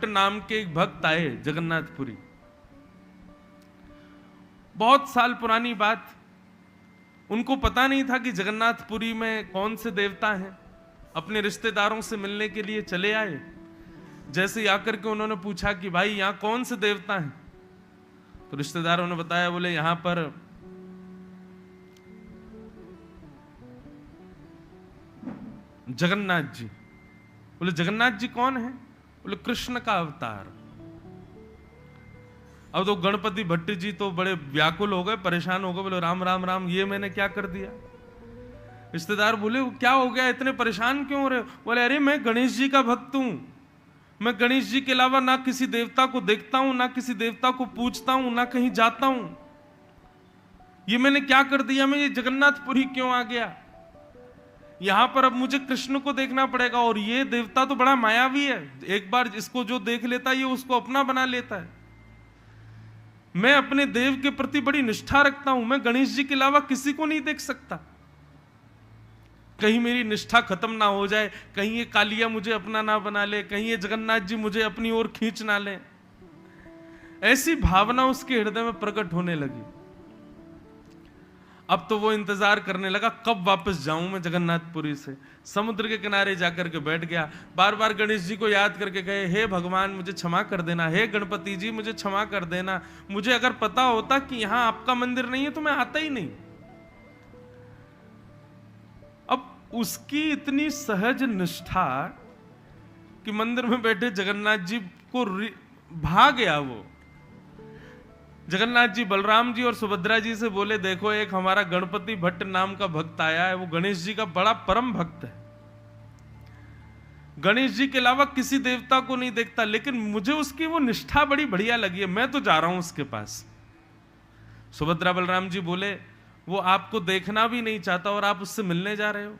भट्ट नाम के एक भक्त आए जगन्नाथपुरी। बहुत साल पुरानी बात, उनको पता नहीं था कि जगन्नाथपुरी में कौन से देवता हैं। अपने रिश्तेदारों से मिलने के लिए चले आए। जैसे ही आकर के उन्होंने पूछा कि भाई यहां कौन से देवता हैं, तो रिश्तेदारों ने बताया, बोले यहां पर जगन्नाथ जी। बोले जगन्नाथ जी कौन है? बोले कृष्ण का अवतार। अब तो गणपति भट्ट जी तो बड़े व्याकुल हो गए, परेशान हो गए। बोले राम राम राम, ये मैंने क्या कर दिया? रिश्तेदार बोले क्या हो गया, इतने परेशान क्यों हो रहे? बोले अरे मैं गणेश जी का भक्त हूं, मैं गणेश जी के अलावा ना किसी देवता को देखता हूं, ना किसी देवता को पूजता हूं, ना कहीं जाता हूं। ये मैंने क्या कर दिया? मैं ये जगन्नाथपुरी क्यों आ गया? यहां पर अब मुझे कृष्ण को देखना पड़ेगा, और ये देवता तो बड़ा मायावी है, एक बार इसको जो देख लेता है ये उसको अपना बना लेता है। मैं अपने देव के प्रति बड़ी निष्ठा रखता हूं, मैं गणेश जी के अलावा किसी को नहीं देख सकता। कहीं मेरी निष्ठा खत्म ना हो जाए, कहीं ये कालिया मुझे अपना ना बना ले, कहीं ये जगन्नाथ जी मुझे अपनी ओर खींच ना ले। ऐसी भावना उसके हृदय में प्रकट होने लगी। अब तो वो इंतजार करने लगा कब वापस जाऊं मैं जगन्नाथपुरी से। समुद्र के किनारे जाकर के बैठ गया, बार बार गणेश जी को याद करके गए, हे भगवान मुझे क्षमा कर देना, हे गणपति जी मुझे क्षमा कर देना। मुझे अगर पता होता कि यहां आपका मंदिर नहीं है तो मैं आता ही नहीं। अब उसकी इतनी सहज निष्ठा कि मंदिर में बैठे जगन्नाथ जी को भाग गया। वो जगन्नाथ जी बलराम जी और सुभद्रा जी से बोले, देखो एक हमारा गणपति भट्ट नाम का भक्त आया है, वो गणेश जी का बड़ा परम भक्त है, गणेश जी के अलावा किसी देवता को नहीं देखता, लेकिन मुझे उसकी वो निष्ठा बड़ी बढ़िया लगी है, मैं तो जा रहा हूं उसके पास। सुभद्रा बलराम जी बोले, वो आपको देखना भी नहीं चाहता और आप उससे मिलने जा रहे हो?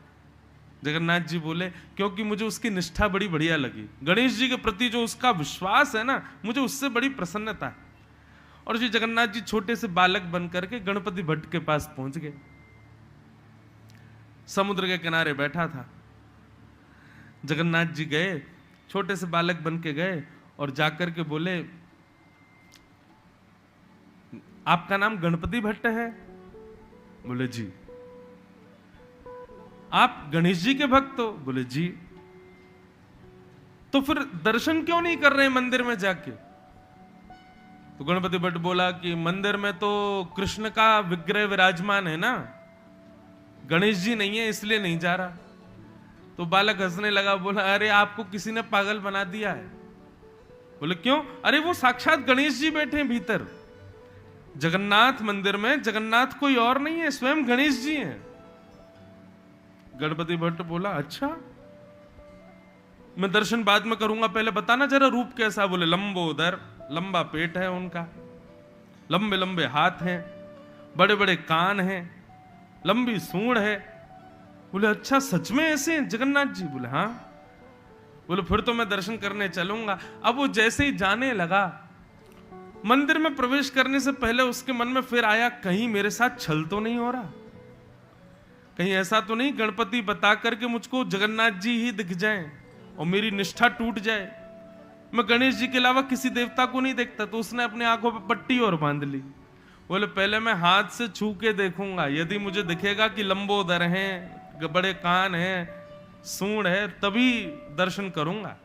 जगन्नाथ जी बोले, क्योंकि मुझे उसकी निष्ठा बड़ी बढ़िया लगी, गणेश जी के प्रति जो उसका विश्वास है ना, मुझे उससे बड़ी प्रसन्नता है। और जी जगन्नाथ जी छोटे से बालक बन करके गणपति भट्ट के पास पहुंच गए। समुद्र के किनारे बैठा था। जगन्नाथ जी गए, छोटे से बालक बन के गए और जाकर के बोले, आपका नाम गणपति भट्ट है? बोले जी। आप गणेश जी के भक्त हो? बोले जी। तो फिर दर्शन क्यों नहीं कर रहे मंदिर में जाके? तो गणपति भट्ट बोला कि मंदिर में तो कृष्ण का विग्रह विराजमान है ना, गणेश जी नहीं है, इसलिए नहीं जा रहा। तो बालक हंसने लगा, बोला अरे आपको किसी ने पागल बना दिया है। बोले क्यों? अरे वो साक्षात गणेश जी बैठे हैं भीतर, जगन्नाथ मंदिर में जगन्नाथ कोई और नहीं है, स्वयं गणेश जी हैं। गणपति भट्ट बोला अच्छा, मैं दर्शन बाद में करूंगा, पहले बताना जरा रूप कैसा? बोले लंबोदर, लंबा पेट है उनका, लंबे लंबे हाथ हैं, बड़े बड़े कान हैं, लंबी सूंड है। बोले अच्छा सच में ऐसे हैं जगन्नाथ जी? बोले हाँ। बोले फिर तो मैं दर्शन करने चलूंगा। अब वो जैसे ही जाने लगा, मंदिर में प्रवेश करने से पहले उसके मन में फिर आया, कहीं मेरे साथ छल तो नहीं हो रहा, कहीं ऐसा तो नहीं गणपति बता करके मुझको जगन्नाथ जी ही दिख जाएं और मेरी निष्ठा टूट जाए, मैं गणेश जी के अलावा किसी देवता को नहीं देखता। तो उसने अपने आंखों पर पट्टी और बांध ली। बोले पहले मैं हाथ से छू के देखूंगा, यदि मुझे दिखेगा कि लंबोदर हैं, बड़े कान हैं, सूंड है, तभी दर्शन करूंगा।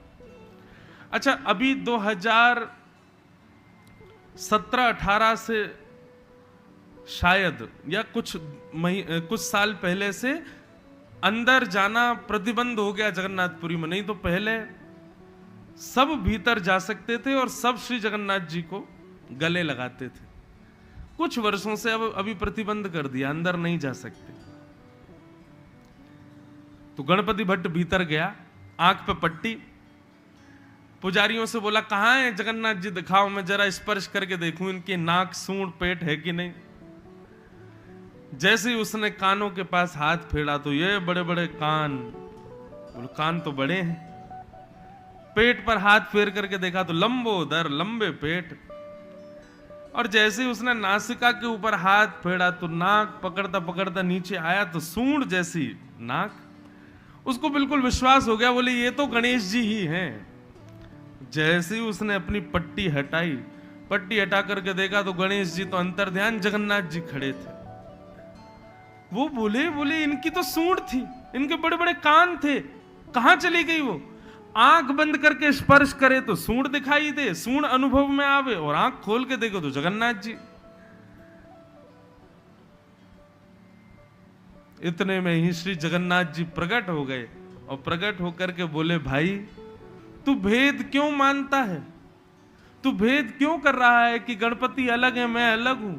अच्छा अभी 2017-18 से शायद या कुछ साल पहले से अंदर जाना प्रतिबंध हो गया जगन्नाथपुरी में, नहीं तो पहले सब भीतर जा सकते थे और सब श्री जगन्नाथ जी को गले लगाते थे। कुछ वर्षों से अब अभी प्रतिबंध कर दिया, अंदर नहीं जा सकते। तो गणपति भट्ट भीतर गया, आंख पे पट्टी, पुजारियों से बोला कहां है जगन्नाथ जी, दिखाओ मैं जरा स्पर्श करके देखूं इनकी नाक सूंड पेट है कि नहीं। जैसे ही उसने कानों के पास हाथ फेरा तो ये बड़े बड़े कान, बोले कान तो बड़े हैं। पेट पर हाथ फेर करके देखा तो लंबोदर, लंबे पेट। और जैसे ही उसने नासिका के ऊपर हाथ फेरा तो नाक पकड़ता पकड़ता नीचे आया तो सूंड जैसी नाक। उसको बिल्कुल विश्वास हो गया, बोले ये तो गणेश जी ही हैं। जैसे ही उसने अपनी पट्टी हटाई, पट्टी हटा करके देखा तो गणेश जी तो अंतर ध्यान जगन्नाथ जी खड़े थे। वो बोले इनकी तो सूंड थी, इनके बड़े बड़े कान थे, कहां चली गई वो? आंख बंद करके स्पर्श करे तो सूंड दिखाई दे, सूंड अनुभव में आवे, और आंख खोल के देखो तो जगन्नाथ जी। इतने में ही श्री जगन्नाथ जी प्रकट हो गए और प्रकट होकर के बोले, भाई तू भेद क्यों मानता है? तू भेद क्यों कर रहा है कि गणपति अलग है, मैं अलग हूं?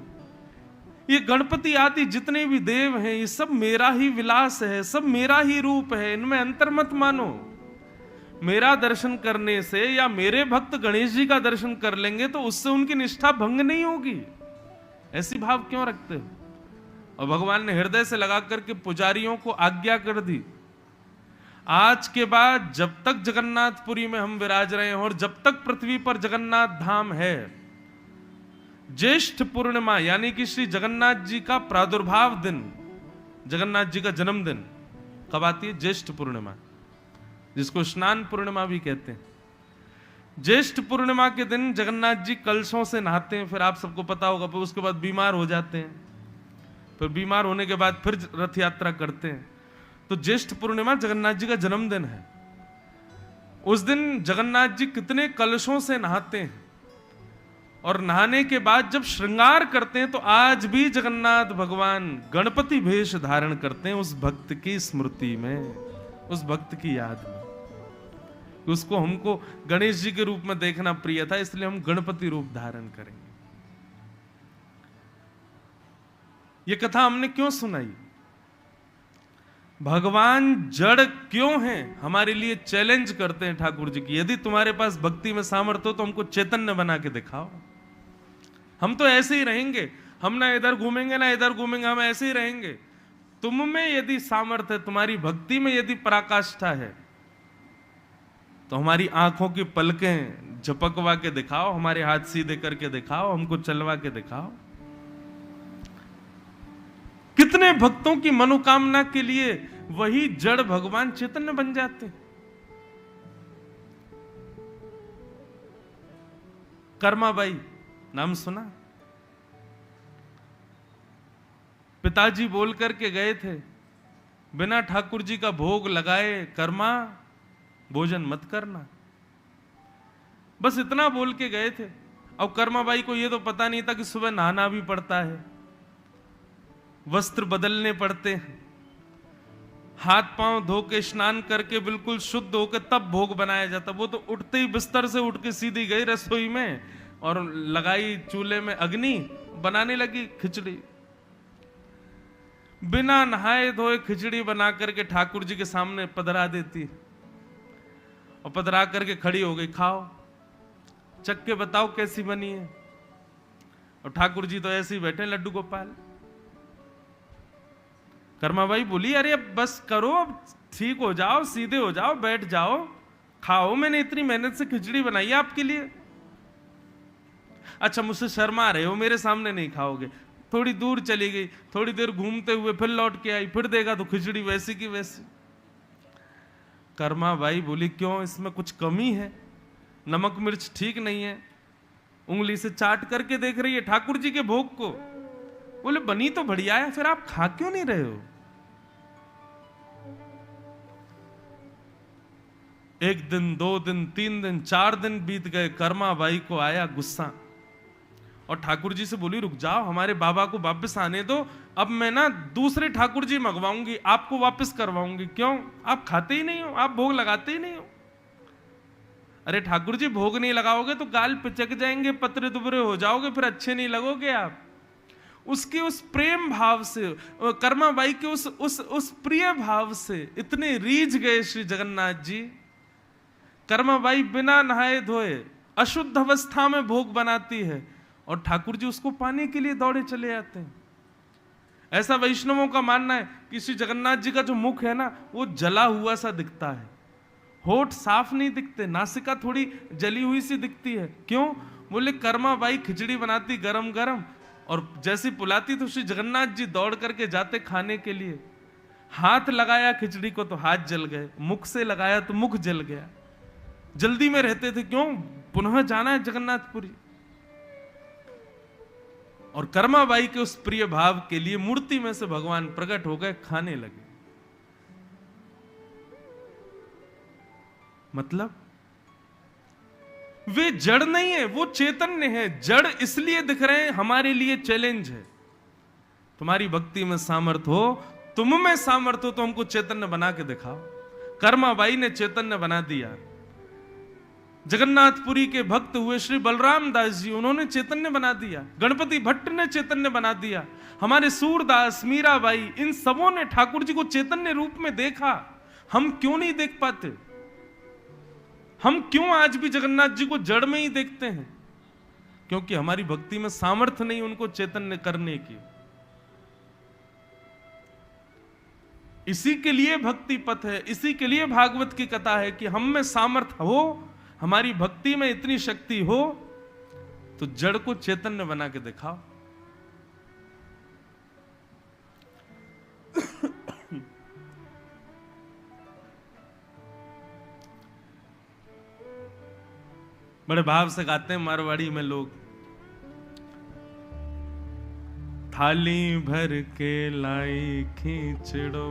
ये गणपति आदि जितने भी देव हैं, ये सब मेरा ही विलास है, सब मेरा ही रूप है, इनमें अंतर मत मानो। मेरा दर्शन करने से या मेरे भक्त गणेश जी का दर्शन कर लेंगे तो उससे उनकी निष्ठा भंग नहीं होगी। ऐसी भाव क्यों रखते हो? और भगवान ने हृदय से लगा करके पुजारियों को आज्ञा कर दी, आज के बाद जब तक जगन्नाथपुरी में हम विराज रहे हैं और जब तक पृथ्वी पर जगन्नाथ धाम है, ज्येष्ठ पूर्णिमा यानी कि श्री जगन्नाथ जी का प्रादुर्भाव दिन, जगन्नाथ जी का जन्मदिन कब आती है? ज्येष्ठ पूर्णिमा, जिसको स्नान पूर्णिमा भी कहते हैं। ज्येष्ठ पूर्णिमा के दिन जगन्नाथ जी कलशों से नहाते हैं, फिर आप सबको पता होगा, फिर उसके बाद बीमार हो जाते हैं, फिर बीमार होने के बाद फिर रथ यात्रा करते हैं। तो ज्येष्ठ पूर्णिमा जगन्नाथ जी का जन्मदिन है। उस दिन जगन्नाथ जी कितने कलशों से नहाते हैं, और नहाने के बाद जब श्रृंगार करते हैं तो आज भी जगन्नाथ भगवान गणपति भेष धारण करते हैं, उस भक्त की स्मृति में, उस भक्त की याद में। उसको हमको गणेश जी के रूप में देखना प्रिय था, इसलिए हम गणपति रूप धारण करेंगे। ये कथा हमने क्यों सुनाई? भगवान जड़ क्यों हैं हमारे लिए चैलेंज करते हैं ठाकुर जी की, यदि तुम्हारे पास भक्ति में सामर्थ्य हो तो हमको चैतन्य बना के दिखाओ। हम तो ऐसे ही रहेंगे, हम ना इधर घूमेंगे ना इधर घूमेंगे, हम ऐसे ही रहेंगे। तुम में यदि सामर्थ्य है, तुम्हारी भक्ति में यदि पराकाष्ठा है, तो हमारी आंखों की पलकें झपकवा के दिखाओ, हमारे हाथ सीधे करके दिखाओ, हमको चलवा के दिखाओ। कितने भक्तों की मनोकामना के लिए वही जड़ भगवान चैतन्य बन जाते। कर्माबाई नाम सुना? पिताजी बोल करके गए थे, बिना ठाकुर जी का भोग लगाए कर्मा भोजन मत करना, बस इतना बोल के गए थे। अब कर्माबाई को यह तो पता नहीं था कि सुबह नहाना भी पड़ता है, वस्त्र बदलने पड़ते हैं, हाथ पांव धो के स्नान करके बिल्कुल शुद्ध होकर तब भोग बनाया जाता। वो तो उठते ही बिस्तर से उठ के सीधी गई रसोई में और लगाई चूल्हे में अग्नि, बनाने लगी खिचड़ी। बिना नहाए धोए खिचड़ी बना करके ठाकुर जी के सामने पधरा देती, और पधरा करके खड़ी हो गई, खाओ चख के बताओ कैसी बनी है। और ठाकुर जी तो ऐसे ही बैठे लड्डू गोपाल। कर्माबाई बोली, अरे अब बस करो, अब ठीक हो जाओ, सीधे हो जाओ, बैठ जाओ, खाओ, मैंने इतनी मेहनत से खिचड़ी बनाई है आपके लिए। अच्छा मुझसे शर्मा रहे हो, मेरे सामने नहीं खाओगे। थोड़ी दूर चली गई, थोड़ी देर घूमते हुए फिर लौट के आई, फिर देखा तो खिचड़ी वैसी की वैसी। कर्माबाई बोली, क्यों, इसमें कुछ कमी है? नमक मिर्च ठीक नहीं है? उंगली से चाट करके देख रही है ठाकुर जी के भोग को। बोले, बनी तो बढ़िया है, फिर आप खा क्यों नहीं रहे हो? एक दिन, 2 दिन, 3 दिन, 4 दिन बीत गए। कर्माबाई को आया गुस्सा और ठाकुर जी से बोली, रुक जाओ, हमारे बाबा को वापस आने दो, अब मैं ना दूसरे ठाकुर जी मंगवाऊंगी, आपको वापस करवाऊंगी। क्यों? आप खाते ही नहीं हो, आप भोग लगाते ही नहीं हो। अरे ठाकुर जी, भोग नहीं लगाओगे तो गाल पिचक जाएंगे, पतरे दुबरे हो जाओगे, फिर अच्छे नहीं लगोगे आप। उसके उस प्रेम भाव से, कर्माबाई के उस प्रिय भाव से इतने रीझ गए श्री जगन्नाथ जी। कर्माबाई बिना नहाए धोए अशुद्ध अवस्था में भोग बनाती है और ठाकुर जी उसको पाने के लिए दौड़े चले आते हैं। ऐसा वैष्णवों का मानना है कि श्री जगन्नाथ जी का जो मुख है ना, वो जला हुआ सा दिखता है, होठ साफ नहीं दिखते, नासिका थोड़ी जली हुई सी दिखती है। क्यों? बोले, कर्माबाई खिचड़ी बनाती गरम गरम, और जैसी पुलाती तो श्री जगन्नाथ जी दौड़ करके जाते खाने के लिए। हाथ लगाया खिचड़ी को तो हाथ जल गए, मुख से लगाया तो मुख जल गया। जल्दी में रहते थे, क्यों? पुनः जाना है जगन्नाथपुरी। और कर्माबाई के उस प्रिय भाव के लिए मूर्ति में से भगवान प्रकट हो गए, खाने लगे। मतलब वे जड़ नहीं है, वो चैतन्य है। जड़ इसलिए दिख रहे हैं, हमारे लिए चैलेंज है। तुम्हारी भक्ति में सामर्थ्य हो, तुम में सामर्थ्य हो तो हमको चैतन्य बना के दिखाओ। कर्माबाई ने चैतन्य बना दिया। जगन्नाथपुरी के भक्त हुए श्री बलराम दास जी, उन्होंने चैतन्य बना दिया। गणपति भट्ट ने चैतन्य बना दिया। हमारे सूरदास, मीराबाई, इन सबों ने ठाकुर जी को चैतन्य रूप में देखा। हम क्यों नहीं देख पाते? हम क्यों आज भी जगन्नाथ जी को जड़ में ही देखते हैं? क्योंकि हमारी भक्ति में सामर्थ्य नहीं उनको चैतन्य करने की। इसी के लिए भक्ति पथ है, इसी के लिए भागवत की कथा है कि हम में सामर्थ्य हो, हमारी भक्ति में इतनी शक्ति हो तो जड़ को चैतन्य बना के दिखाओ। बड़े भाव से गाते हैं मारवाड़ी में लोग। थाली भर के लाई खींचड़ो,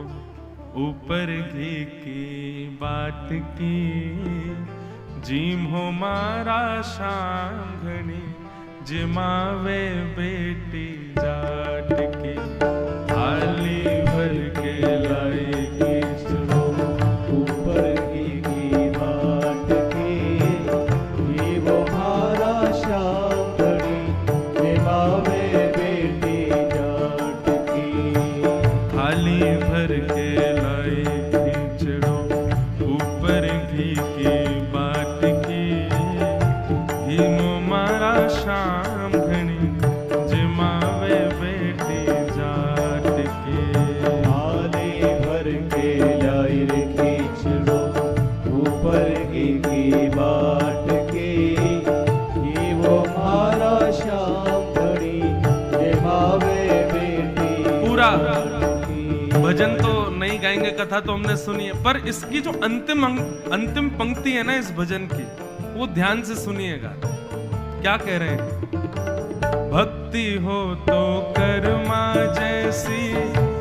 ऊपर घी की बाट की, जीम हो मारा शांघनी, जिमावे बेटी जाट की। थाली भर के लाई खींचड़ो, ऊपर घी की बाट की, जीम हो मारा शांघनी, जिमावे बेटी जाट की। थाली भर के लाई खींचड़ो, ऊपर घी की शाम घनी, जिमावे बेटी जाट के। थाली भर के लाई खींचड़ो, ऊपर की बाट के, ये वो मारा शाम घनी, जिमावे बेटी। पूरा भजन तो नहीं गाएंगे, कथा तो हमने सुनी है, पर इसकी जो अंतिम पंक्ति है ना इस भजन की, वो ध्यान से सुनिएगा। क्या कह रहे हैं? भक्ति हो तो कर्मा जैसी,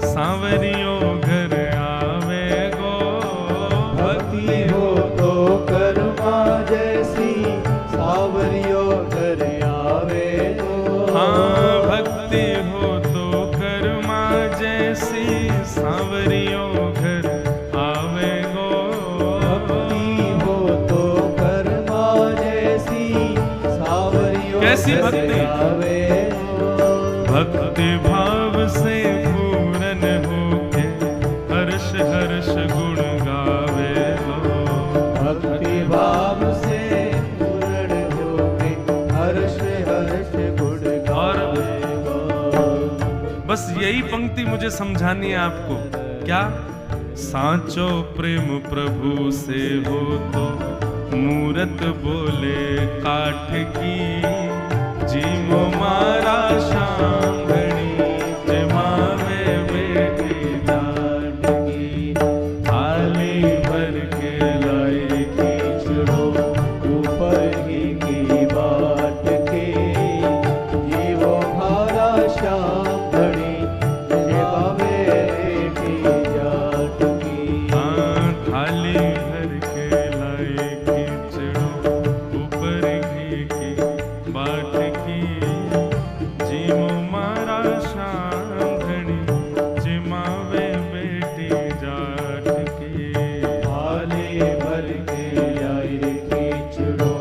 सांवरियों घर आवे गो। भक्ति हो तो कर्मा जैसी, सांवरियों घर आवे गो। हाँ, भक्ति हो तो कर्मा जैसी, सांवरियों घर आवे गो। भक्ति हो तो कर्मा जैसी, कैसी भक्ति? भक्ति भाव से पूरन होके, हर्ष हर्ष गुण गावे लो। भक्ति भाव से पूरन होके, हर्ष हर्ष गुण गावे लो। बस यही पंक्ति मुझे समझानी है आपको। क्या? सांचो प्रेम प्रभु से हो तो, मूरत बोले काठ की, जीमो मारा शांघनी, जिमावे बेटी जाट की। थाली भर के लाई खींचड़ो, ऊपर की बाट के, जीवो मारा शांघनी, जिमावे बेटी जाट की। हाँ, थाली भर के लाई बाट की, जीमो मारा शांघनी, जिमावे बेटी जाट की। थाली भर के लाई खींचड़ो,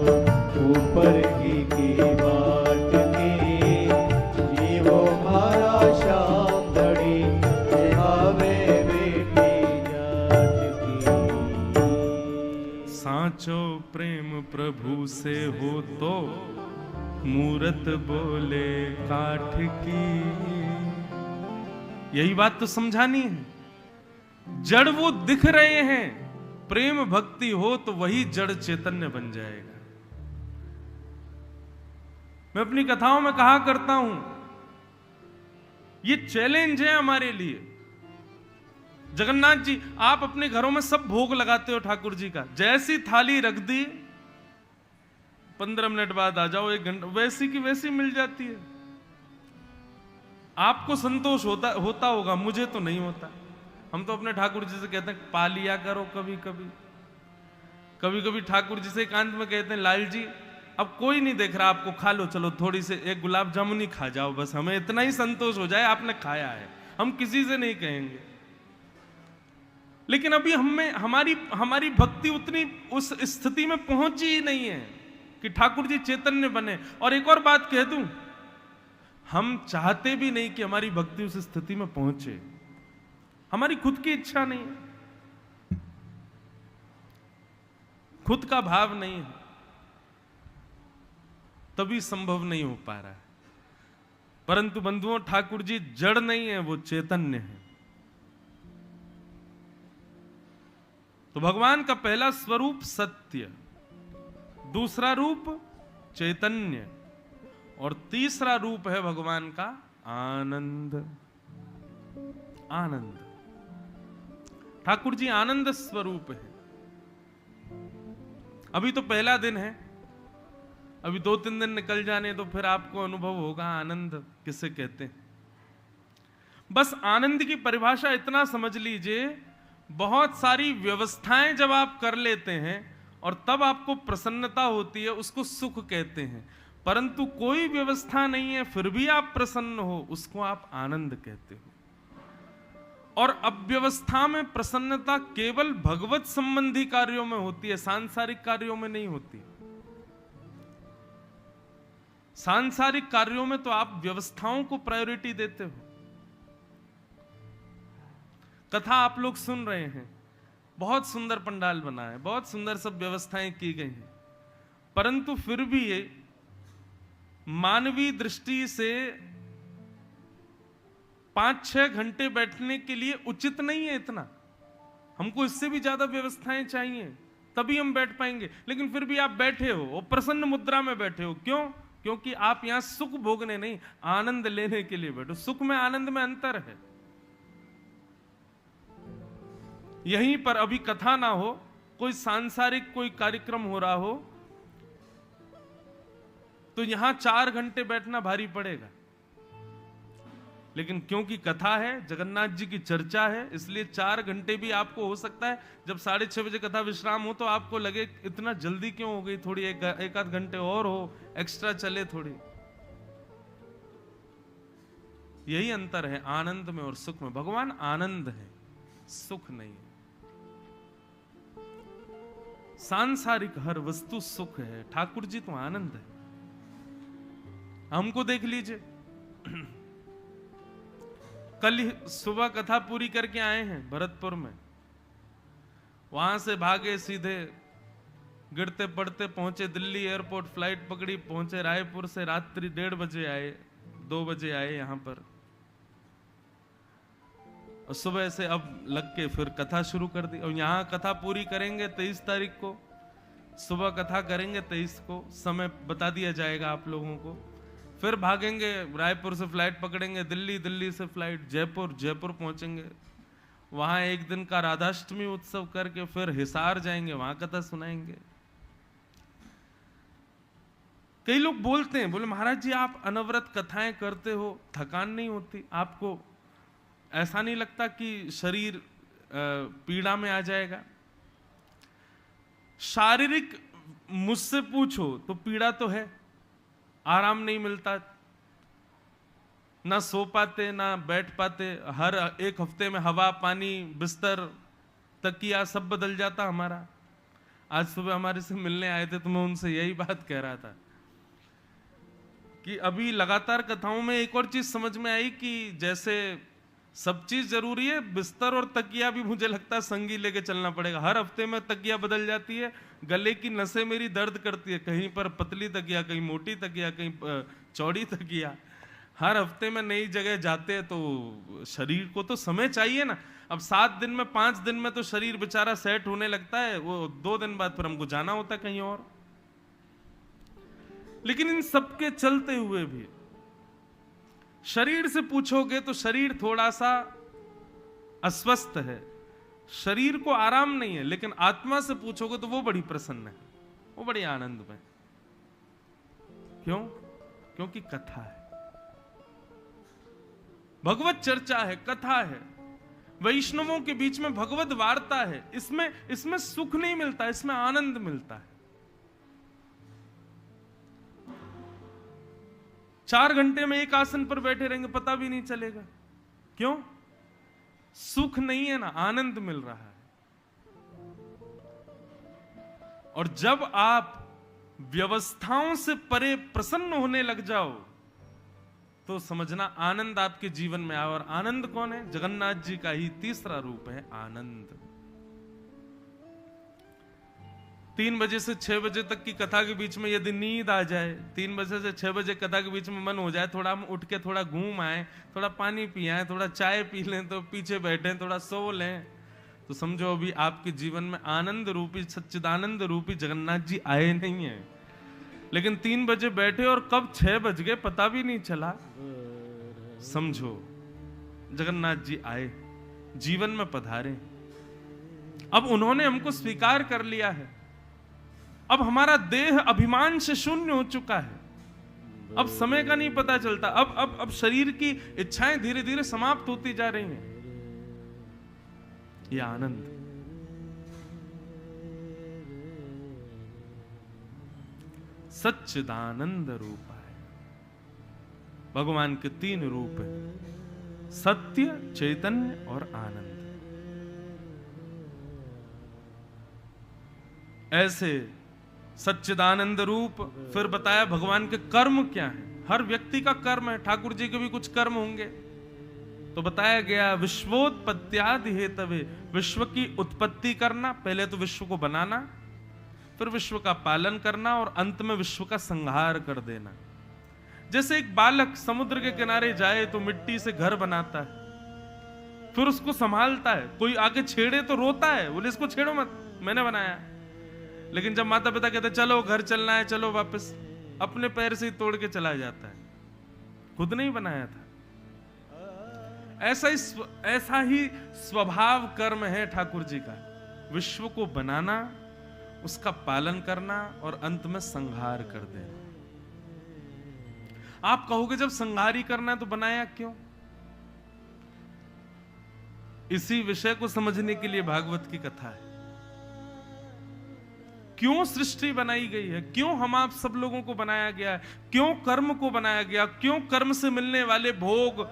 ऊपर की बाट की, जीवो मारा शांघनी, जिमावे बेटी जाट की। सांचो प्रेम प्रभु से हो तो, मूरत बोले काठ की। यही बात तो समझानी है। जड़ वो दिख रहे हैं, प्रेम भक्ति हो तो वही जड़ चैतन्य बन जाएगा। मैं अपनी कथाओं में कहा करता हूं, ये चैलेंज है हमारे लिए। जगन्नाथ जी, आप अपने घरों में सब भोग लगाते हो ठाकुर जी का, जैसी थाली रख दी 15 मिनट बाद आ जाओ, 1 घंटा, वैसी की वैसी मिल जाती है। आपको संतोष होता होगा, मुझे तो नहीं होता। हम तो अपने ठाकुर जी से कहते हैं पा लिया करो कभी कभी। कभी कभी ठाकुर जी से एकांत में कहते हैं लाल जी अब कोई नहीं देख रहा आपको, खा लो, चलो थोड़ी से 1 गुलाब जामुन ही खा जाओ, बस हमें इतना ही संतोष हो जाए आपने खाया है, हम किसी से नहीं कहेंगे। लेकिन अभी हमारी भक्ति उतनी उस स्थिति में पहुंची ही नहीं है कि ठाकुर जी चैतन्य बने। और एक और बात कह दूं, हम चाहते भी नहीं कि हमारी भक्ति उस स्थिति में पहुंचे, हमारी खुद की इच्छा नहीं है, खुद का भाव नहीं है, तभी संभव नहीं हो पा रहा है। परंतु बंधुओं, ठाकुर जी जड़ नहीं है, वो चैतन्य है। तो भगवान का पहला स्वरूप सत्य, दूसरा रूप चैतन्य, और तीसरा रूप है भगवान का आनंद। आनंद, ठाकुर जी आनंद स्वरूप है। अभी तो पहला दिन है, अभी 2-3 दिन निकल जाने तो फिर आपको अनुभव होगा आनंद किसे कहते हैं। बस आनंद की परिभाषा इतना समझ लीजिए, बहुत सारी व्यवस्थाएं जब आप कर लेते हैं और तब आपको प्रसन्नता होती है, उसको सुख कहते हैं। परंतु कोई व्यवस्था नहीं है फिर भी आप प्रसन्न हो, उसको आप आनंद कहते हो। और अव्यवस्था में प्रसन्नता केवल भगवत संबंधी कार्यों में होती है, सांसारिक कार्यों में नहीं होती। सांसारिक कार्यों में तो आप व्यवस्थाओं को प्रायोरिटी देते हो। कथा आप लोग सुन रहे हैं, बहुत सुंदर पंडाल बना है, बहुत सुंदर सब व्यवस्थाएं की गई हैं, परंतु फिर भी ये मानवीय दृष्टि से 5-6 घंटे बैठने के लिए उचित नहीं है इतना। हमको इससे भी ज्यादा व्यवस्थाएं चाहिए, तभी हम बैठ पाएंगे। लेकिन फिर भी आप बैठे हो और प्रसन्न मुद्रा में बैठे हो, क्यों? क्योंकि आप यहां सुख भोगने नहीं, आनंद लेने के लिए बैठो। सुख में आनंद में अंतर है। यहीं पर अभी कथा ना हो, कोई सांसारिक कोई कार्यक्रम हो रहा हो, तो यहां 4 घंटे बैठना भारी पड़ेगा। लेकिन क्योंकि कथा है, जगन्नाथ जी की चर्चा है, इसलिए 4 घंटे भी आपको हो सकता है। जब 6:30 बजे कथा विश्राम हो तो आपको लगे इतना जल्दी क्यों हो गई, थोड़ी एक आध घंटे और हो, एक्स्ट्रा चले थोड़ी। यही अंतर है आनंद में और सुख में। भगवान आनंद है, सुख नहीं है। सांसारिक हर वस्तु सुख है, ठाकुर जी तो आनंद है। हमको देख लीजिए, कल सुबह कथा पूरी करके आए हैं भरतपुर में, वहां से भागे सीधे गिरते पड़ते पहुंचे दिल्ली एयरपोर्ट, फ्लाइट पकड़ी, पहुंचे रायपुर से रात्रि 1:30 बजे आए, 2 बजे आए यहां पर, और सुबह से अब लग के फिर कथा शुरू कर दी। और यहां कथा पूरी करेंगे 23 तारीख को, सुबह कथा करेंगे 23 को, समय बता दिया जाएगा आप लोगों को। फिर भागेंगे, रायपुर से फ्लाइट पकड़ेंगे दिल्ली, दिल्ली से फ्लाइट जयपुर, जयपुर पहुंचेंगे, वहां एक दिन का राधाष्टमी उत्सव करके फिर हिसार जाएंगे, वहां कथा सुनाएंगे। कई लोग बोलते हैं, बोले महाराज जी आप अनवरत कथाएं करते हो, थकान नहीं होती आपको? ऐसा नहीं लगता कि शरीर पीड़ा में आ जाएगा? शारीरिक मुझसे पूछो तो पीड़ा तो है, आराम नहीं मिलता, ना सो पाते ना बैठ पाते, हर एक हफ्ते में हवा पानी बिस्तर तकिया सब बदल जाता हमारा। आज सुबह हमारे से मिलने आए थे तो मैं उनसे यही बात कह रहा था कि अभी लगातार कथाओं में एक और चीज समझ में आई कि जैसे सब चीज जरूरी है, बिस्तर और तकिया भी मुझे लगता है संगी लेके चलना पड़ेगा। हर हफ्ते में तकिया बदल जाती है, गले की नसें मेरी दर्द करती है, कहीं पर पतली तकिया, कहीं मोटी तकिया, कहीं चौड़ी तकिया। हर हफ्ते में नई जगह जाते हैं तो शरीर को तो समय चाहिए ना। अब 7 दिन में 5 दिन में तो शरीर बेचारा सेट होने लगता है, वो 2 दिन बाद फिर हमको जाना होता है कहीं और। लेकिन इन सबके चलते हुए भी शरीर से पूछोगे तो शरीर थोड़ा सा अस्वस्थ है, शरीर को आराम नहीं है। लेकिन आत्मा से पूछोगे तो वो बड़ी प्रसन्न है, वो बड़ी आनंद में। क्यों? क्योंकि कथा है, भगवत चर्चा है, कथा है, वैष्णवों के बीच में भगवत वार्ता है। इसमें सुख नहीं मिलता, इसमें आनंद मिलता है। 4 घंटे में एक आसन पर बैठे रहेंगे, पता भी नहीं चलेगा। क्यों? सुख नहीं है ना, आनंद मिल रहा है। और जब आप व्यवस्थाओं से परे प्रसन्न होने लग जाओ तो समझना आनंद आपके जीवन में आए। और आनंद कौन है? जगन्नाथ जी का ही तीसरा रूप है आनंद। 3 बजे से 6 बजे तक की कथा के बीच में यदि नींद आ जाए, 3 बजे से 6 बजे कथा के बीच में मन हो जाए, थोड़ा हम उठ के थोड़ा घूम आए, थोड़ा पानी पी आए, थोड़ा चाय पी लें, तो पीछे बैठे थोड़ा सो लें, तो समझो अभी आपके जीवन में आनंद रूपी, सच्चिदानंद रूपी जगन्नाथ जी आए नहीं है। लेकिन 3 बजे बैठे और कब 6 बज गए पता भी नहीं चला, समझो जगन्नाथ जी आए, जीवन में पधारे। अब उन्होंने हमको स्वीकार कर लिया है। अब हमारा देह अभिमान से शून्य हो चुका है। अब समय का नहीं पता चलता। अब शरीर की इच्छाएं धीरे धीरे समाप्त होती जा रही हैं। यह आनंद, सच्चिदानंद रूप है। भगवान के 3 रूप हैं, सत्य, चैतन्य और आनंद। ऐसे सच्चिदानंद रूप। फिर बताया भगवान के कर्म क्या है। हर व्यक्ति का कर्म है, ठाकुर जी के भी कुछ कर्म होंगे। तो बताया गया विश्वोत्पत्त्यादि हेतवे, विश्व की उत्पत्ति करना, पहले तो विश्व को बनाना, फिर विश्व का पालन करना और अंत में विश्व का संहार कर देना। जैसे एक बालक समुद्र के किनारे जाए तो मिट्टी से घर बनाता है, फिर उसको संभालता है। कोई आके छेड़े तो रोता है, बोले इसको छेड़ो मत, मैंने बनाया। लेकिन जब माता पिता कहते चलो घर चलना है, चलो वापस, अपने पैर से ही तोड़ के चला जाता है, खुद नहीं बनाया था। ऐसा ही स्वभाव कर्म है ठाकुर जी का, विश्व को बनाना, उसका पालन करना और अंत में संहार कर देना। आप कहोगे जब संहार ही करना है तो बनाया क्यों? इसी विषय को समझने के लिए भागवत की कथा है। क्यों सृष्टि बनाई गई है, क्यों हम आप सब लोगों को बनाया गया है, क्यों कर्म को बनाया गया, क्यों कर्म से मिलने वाले भोग,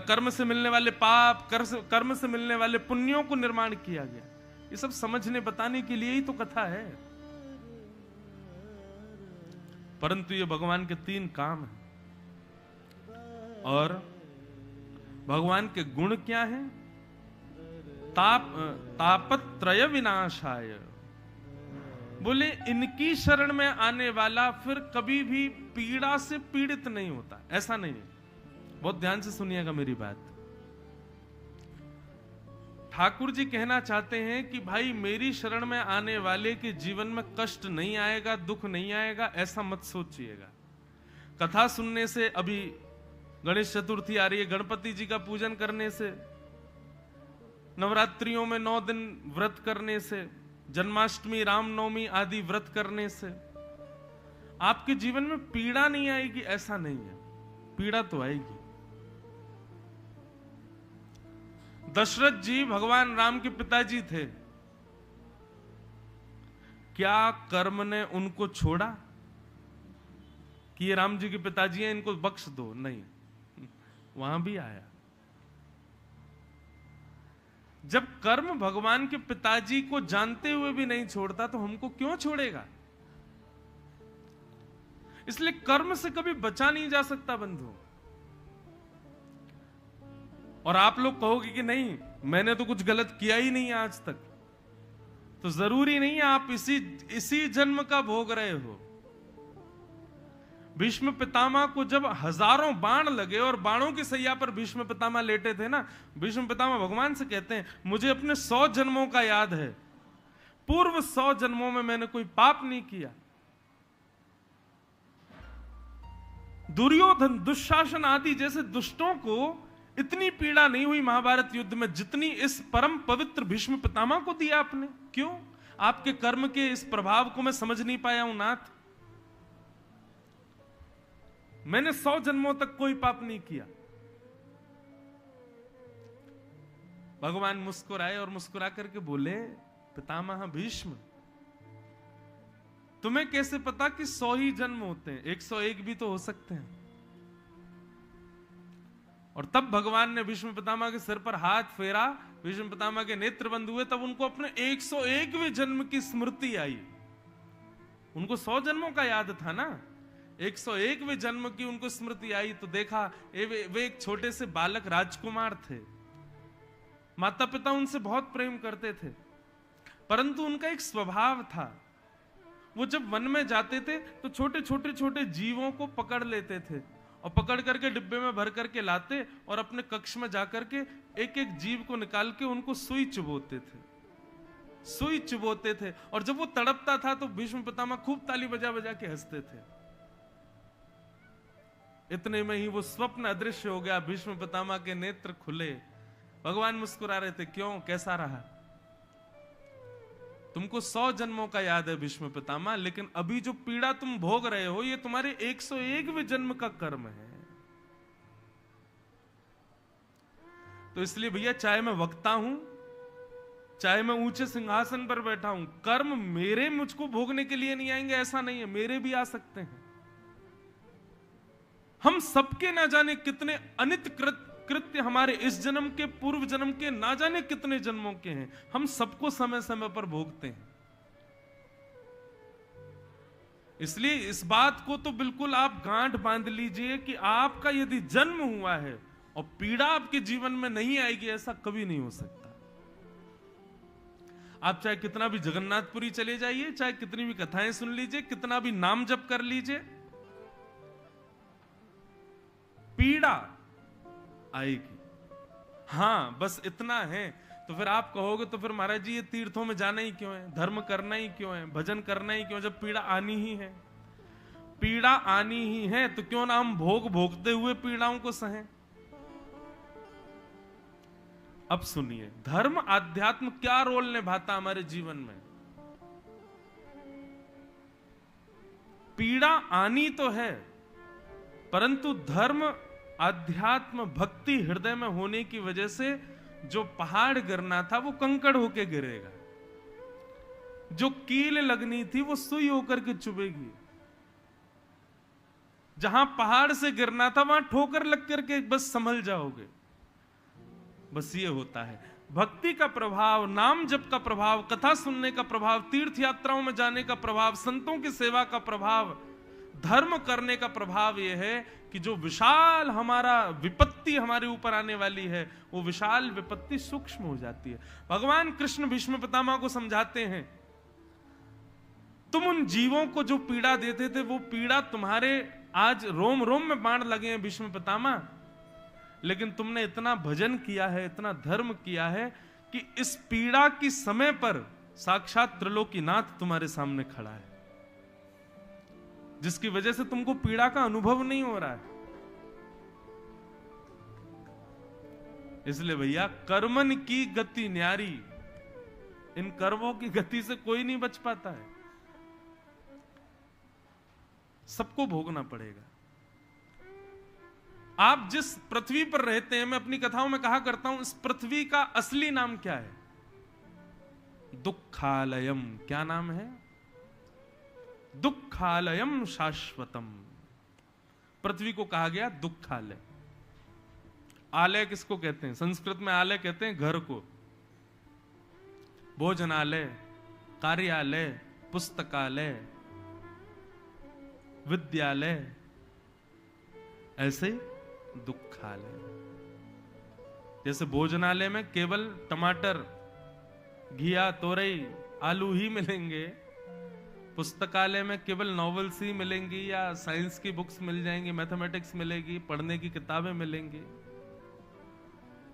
कर्म से मिलने वाले पाप, कर्म से मिलने वाले पुण्यों को निर्माण किया गया, ये सब समझने बताने के लिए ही तो कथा है। परंतु ये भगवान के 3 काम हैं। और भगवान के गुण क्या हैं? तापत्रय विनाशाय, बोले इनकी शरण में आने वाला फिर कभी भी पीड़ा से पीड़ित नहीं होता। ऐसा नहीं है, बहुत ध्यान से सुनिएगा मेरी बात। ठाकुर जी कहना चाहते हैं कि भाई मेरी शरण में आने वाले के जीवन में कष्ट नहीं आएगा, दुख नहीं आएगा, ऐसा मत सोचिएगा। कथा सुनने से, अभी गणेश चतुर्थी आ रही है, गणपति जी का पूजन करने से, नवरात्रियों में 9 दिन व्रत करने से, जन्माष्टमी, रामनवमी आदि व्रत करने से आपके जीवन में पीड़ा नहीं आएगी, ऐसा नहीं है। पीड़ा तो आएगी। दशरथ जी भगवान राम के पिताजी थे, क्या कर्म ने उनको छोड़ा कि ये राम जी के पिताजी हैं, इनको बख्श दो? नहीं, वहां भी आया। जब कर्म भगवान के पिताजी को जानते हुए भी नहीं छोड़ता तो हमको क्यों छोड़ेगा? इसलिए कर्म से कभी बचा नहीं जा सकता बंधु। और आप लोग कहोगे कि नहीं मैंने तो कुछ गलत किया ही नहीं आज तक, तो जरूरी नहीं है आप इसी जन्म का भोग रहे हो। भीष्म पितामह को जब हजारों बाण लगे और बाणों की सैया पर भीष्म पितामह लेटे थे ना, भीष्म पितामह भगवान से कहते हैं मुझे अपने 100 जन्मों का याद है, पूर्व 100 जन्मों में मैंने कोई पाप नहीं किया। दुर्योधन, दुशासन आदि जैसे दुष्टों को इतनी पीड़ा नहीं हुई महाभारत युद्ध में जितनी इस परम पवित्र भीष्म पितामह को दिया आपने। क्यों? आपके कर्म के इस प्रभाव को मैं समझ नहीं पाया हूं नाथ। मैंने 100 जन्मों तक कोई पाप नहीं किया। भगवान मुस्कुराए और मुस्कुरा करके बोले, पितामह भीष्म, तुम्हें कैसे पता कि 100 ही जन्म होते हैं? 101 भी तो हो सकते हैं। और तब भगवान ने भीष्म पितामह के सिर पर हाथ फेरा, भीष्म पितामह के नेत्र बंद हुए, तब उनको अपने 101वें जन्म की स्मृति आई। उनको 100 जन्मों का याद था ना, 101वें जन्म की उनको स्मृति आई। तो देखा वे एक छोटे से बालक राजकुमार थे, माता पिता उनसे बहुत प्रेम करते थे, परंतु उनका एक स्वभाव था, वो जब वन में जाते थे तो छोटे छोटे जीवों को पकड़ लेते थे और पकड़ करके डिब्बे में भर करके लाते और अपने कक्ष में जाकर के एक एक जीव को निकाल के उनको सुई चुभोते थे। और जब वो तड़पता था तो भीष्म पितामह खूब ताली बजा बजा के हंसते थे। इतने में ही वो स्वप्न अदृश्य हो गया, भीष्म पितामह के नेत्र खुले, भगवान मुस्कुरा रहे थे, क्यों, कैसा रहा? तुमको 100 जन्मों का याद है भीष्म पितामह, लेकिन अभी जो पीड़ा तुम भोग रहे हो ये तुम्हारे 101वें जन्म का कर्म है। तो इसलिए भैया, चाहे मैं वक्ता हूं, चाहे मैं ऊंचे सिंहासन पर बैठा हूं, कर्म मेरे मुझको भोगने के लिए नहीं आएंगे, ऐसा नहीं है, मेरे भी आ सकते हैं। हम सबके ना जाने कितने अनित कृत्य हमारे इस जन्म के, पूर्व जन्म के, ना जाने कितने जन्मों के हैं, हम सबको समय समय पर भोगते हैं। इसलिए इस बात को तो बिल्कुल आप गांठ बांध लीजिए कि आपका यदि जन्म हुआ है और पीड़ा आपके जीवन में नहीं आएगी, ऐसा कभी नहीं हो सकता। आप चाहे कितना भी जगन्नाथपुरी चले जाइए, चाहे कितनी भी कथाएं सुन लीजिए, कितना भी नाम जप कर लीजिए, पीड़ा आएगी। हां, बस इतना है। तो फिर आप कहोगे, तो फिर महाराज जी ये तीर्थों में जाना ही क्यों है, धर्म करना ही क्यों है, भजन करना ही क्यों, जब पीड़ा आनी ही है? पीड़ा आनी ही है तो क्यों ना हम भोगते हुए पीड़ाओं को सहें। अब सुनिए, धर्म आध्यात्म क्या रोल निभाता हमारे जीवन में? पीड़ा आनी तो है, परंतु धर्म आध्यात्म भक्ति हृदय में होने की वजह से जो पहाड़ गिरना था वो कंकड़ होके गिरेगा, जो कील लगनी थी वो सुई होकर के चुभेगी, जहां पहाड़ से गिरना था वहां ठोकर लग करके बस संभल जाओगे। बस ये होता है भक्ति का प्रभाव, नाम जप का प्रभाव, कथा सुनने का प्रभाव, तीर्थ यात्राओं में जाने का प्रभाव, संतों की सेवा का प्रभाव, धर्म करने का प्रभाव यह है कि जो विशाल हमारा विपत्ति हमारे ऊपर आने वाली है, वो विशाल विपत्ति सूक्ष्म हो जाती है। भगवान कृष्ण भीष्म पितामह को समझाते हैं, तुम उन जीवों को जो पीड़ा देते थे, वो पीड़ा तुम्हारे आज रोम रोम में बाण लगे हैं भीष्म पितामह, लेकिन तुमने इतना भजन किया है, इतना धर्म किया है कि इस पीड़ा की समय पर साक्षात त्रिलोकीनाथ तुम्हारे सामने खड़ा है, जिसकी वजह से तुमको पीड़ा का अनुभव नहीं हो रहा है। इसलिए भैया, कर्मन की गति न्यारी, इन कर्मों की गति से कोई नहीं बच पाता है, सबको भोगना पड़ेगा। आप जिस पृथ्वी पर रहते हैं, मैं अपनी कथाओं में कहा करता हूं, इस पृथ्वी का असली नाम क्या है? दुःखालयम। क्या नाम है? दुःखालयम शाश्वतम। पृथ्वी को कहा गया दुःखालय। आलय किसको कहते हैं? संस्कृत में आलय कहते हैं घर को। भोजनालय, कार्यालय, पुस्तकालय, विद्यालय, ऐसे दुःखालय। जैसे भोजनालय में केवल टमाटर, घिया, तोरई, आलू ही मिलेंगे, पुस्तकालय में केवल नॉवेल्स ही मिलेंगी या साइंस की बुक्स मिल जाएंगी, मैथमेटिक्स मिलेगी, पढ़ने की किताबें मिलेंगी,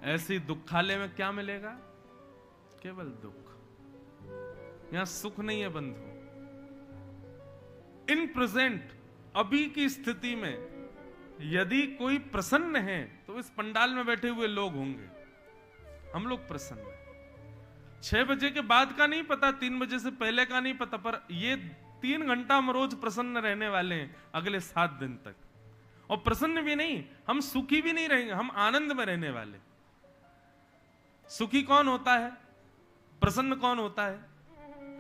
ऐसे ही दुःखालय में क्या मिलेगा? केवल दुख। यहां सुख नहीं है बंधु। इन प्रेजेंट, अभी की स्थिति में यदि कोई प्रसन्न है तो इस पंडाल में बैठे हुए लोग होंगे। हम लोग प्रसन्न हैं। 6 बजे के बाद का नहीं पता, 3 बजे से पहले का नहीं पता, पर ये 3 घंटा हम रोज प्रसन्न रहने वाले हैं अगले 7 दिन तक। और प्रसन्न भी नहीं, हम सुखी भी नहीं रहेंगे, हम आनंद में रहने वाले। सुखी कौन होता है? प्रसन्न कौन होता है?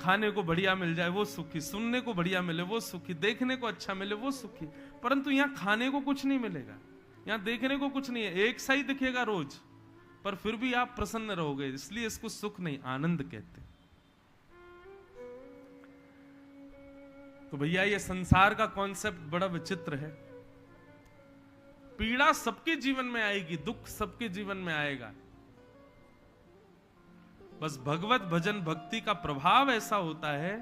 खाने को बढ़िया मिल जाए वो सुखी, सुनने को बढ़िया मिले वो सुखी, देखने को अच्छा मिले वो सुखी। परंतु यहां खाने को कुछ नहीं मिलेगा, यहां देखने को कुछ नहीं है, एक सा ही दिखेगा रोज, पर फिर भी आप प्रसन्न रहोगे। इसलिए इसको सुख नहीं, आनंद कहते। तो भैया ये संसार का कॉन्सेप्ट बड़ा विचित्र है। पीड़ा सबके जीवन में आएगी, दुख सबके जीवन में आएगा, बस भगवत भजन भक्ति का प्रभाव ऐसा होता है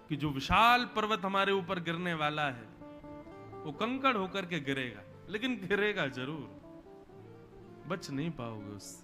कि जो विशाल पर्वत हमारे ऊपर गिरने वाला है वो कंकड़ होकर के गिरेगा, लेकिन गिरेगा जरूर, बच नहीं पाओगे उससे।